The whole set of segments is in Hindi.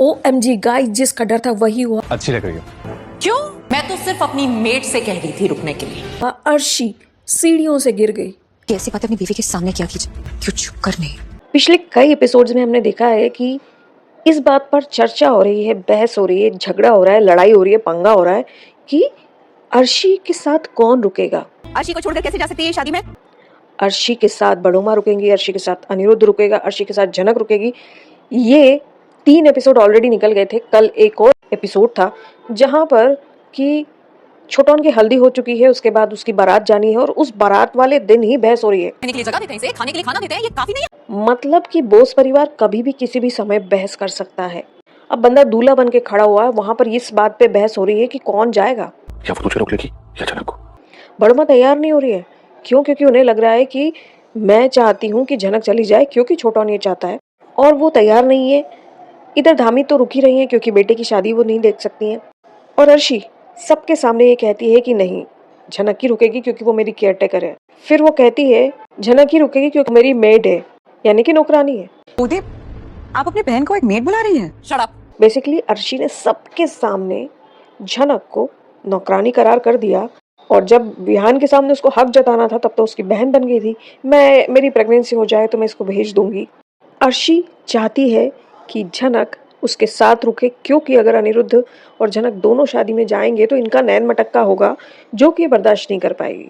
OMG गाइस, जिसका डर था वही हुआ। अच्छी लग रही हो। क्यों? मैं तो सिर्फ अपनी मेट से कह रही थी रुकने के लिए। अर्शी सीढ़ियों से गिर गई। कैसी बात अपनी बीवी के सामने क्या कीजिए, क्यों चुप करने। पिछले कई एपिसोड्स में हमने देखा है कि इस बात पर चर्चा हो रही है, बहस हो रही है, झगड़ा हो रहा है, लड़ाई हो रही है, पंगा हो रहा है कि अर्शी के साथ कौन रुकेगा। अर्शी को छोड़कर कैसे जा सकती है शादी में? अर्शी के साथ बड़ो माँ रुकेंगी, अर्शी के साथ अनिरुद्ध रुकेगा, अर्शी के साथ जनक रुकेगी। ये 3 एपिसोड ऑलरेडी निकल गए थे। कल एक और एपिसोड था जहां पर कि छोटन की हल्दी हो चुकी है, उसके बाद उसकी बारात जानी है और उस बारात वाले दिन ही बहस हो रही है। रहने के लिए जगह देते हैं इसे, खाने के लिए खाना देते हैं, ये काफी नहीं है? मतलब कि बोस परिवार कभी भी किसी भी समय बहस कर सकता है। अब बंदा दूल्हा बन के खड़ा हुआ है, वहां पर इस बात पे बहस हो रही है कि कौन जाएगा। क्या वो तुझे रोक लेगी या जनक को? बड़मा तैयार नहीं हो रही है। क्यों? क्योंकि उन्हें लग रहा है कि मैं चाहती हूँ कि जनक चली जाए, क्योंकि छोटा ये चाहता है और वो तैयार नहीं है। इधर धामी तो रुकी रही है क्योंकि बेटे की शादी वो नहीं देख सकती हैं। और अर्शी सबके सामने ये कहती है कि नहीं, जनक ही रुकेगी क्योंकि वो मेरी केयर टेकर है। फिर वो कहती है जनक ही रुकेगी क्योंकि मेरी मेड है, यानी कि नौकरानी है। उदय, आप अपनी बहन को एक मेड बुला रही हैं? Shut up. बेसिकली अर्शी ने सबके सामने जनक को नौकरानी करार कर दिया और जब विहान के सामने उसको हक जताना था तब तो उसकी बहन बन गई थी। मेरी प्रेगनेंसी हो जाए तो मैं इसको भेज दूंगी। अर्शी चाहती है कि जनक उसके साथ रुके, क्योंकि अगर अनिरुद्ध और जनक दोनों शादी में जाएंगे तो इनका नैन मटक्का होगा जो कि ये बर्दाश्त नहीं कर पाएगी।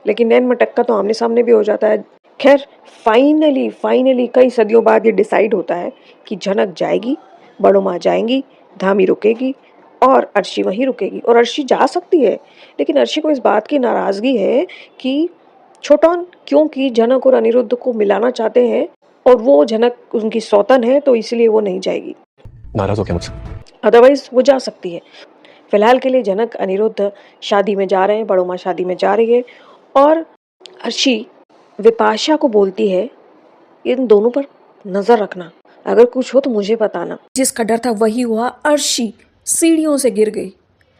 लेकिन नैन मटक्का तो आमने सामने भी हो जाता है। खैर फाइनली कई सदियों बाद ये डिसाइड होता है कि जनक जाएगी, बड़ो माँ जाएंगी, धामी रुकेगी और अर्शी वहीं रुकेगी। और अर्शी जा सकती है, लेकिन अर्शी को इस बात की नाराजगी है कि छोटन क्योंकि जनक और अनिरुद्ध को मिलाना चाहते हैं और वो जनक उनकी सौतन है तो इसलिए वो नहीं जाएगी। नाराज हो क्या मुझसे? अदरवाइज वो जा सकती है। फिलहाल के लिए जनक अनिरुद्ध शादी में जा रहे हैं, बड़ो माँ शादी में जा रही है और अर्शी विपाशा को बोलती है इन दोनों पर नजर रखना, अगर कुछ हो तो मुझे बताना। जिसका डर था वही हुआ। अर्शी सीढ़ियों से गिर गई।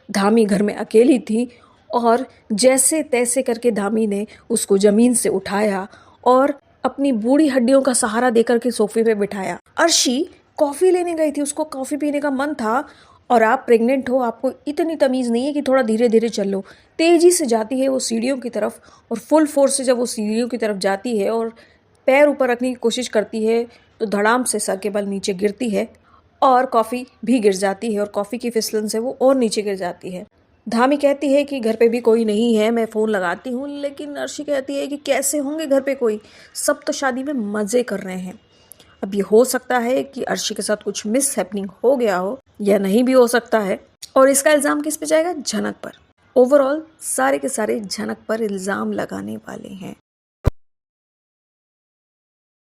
धामी घर में अकेली थी और जैसे तैसे करके धामी ने उसको जमीन से उठाया और अपनी बूढ़ी हड्डियों का सहारा देकर के सोफे पे बिठाया। अर्शी कॉफी लेने गई थी, उसको कॉफी पीने का मन था और आप प्रेग्नेंट हो, आपको इतनी तमीज नहीं है कि थोड़ा धीरे धीरे चलो। तेजी से जाती है वो सीढ़ियों की तरफ और फुल फोर्स से जब वो सीढ़ियों की तरफ जाती है और पैर ऊपर रखने की कोशिश करती है तो धड़ाम से सर के बल नीचे गिरती है और कॉफ़ी भी गिर जाती है और कॉफ़ी की फिसलन से वो और नीचे गिर जाती है। धामी कहती है कि घर पे भी कोई नहीं है, मैं फ़ोन लगाती हूँ, लेकिन अर्शी कहती है कि कैसे होंगे घर पे कोई, सब तो शादी में मज़े कर रहे हैं। अब ये हो सकता है कि अर्शी के साथ कुछ मिस हैपनिंग हो गया हो या नहीं भी हो सकता है और इसका इल्ज़ाम किस पे जाएगा? जनक पर। ओवरऑल सारे के सारे जनक पर इल्ज़ाम लगाने वाले हैं।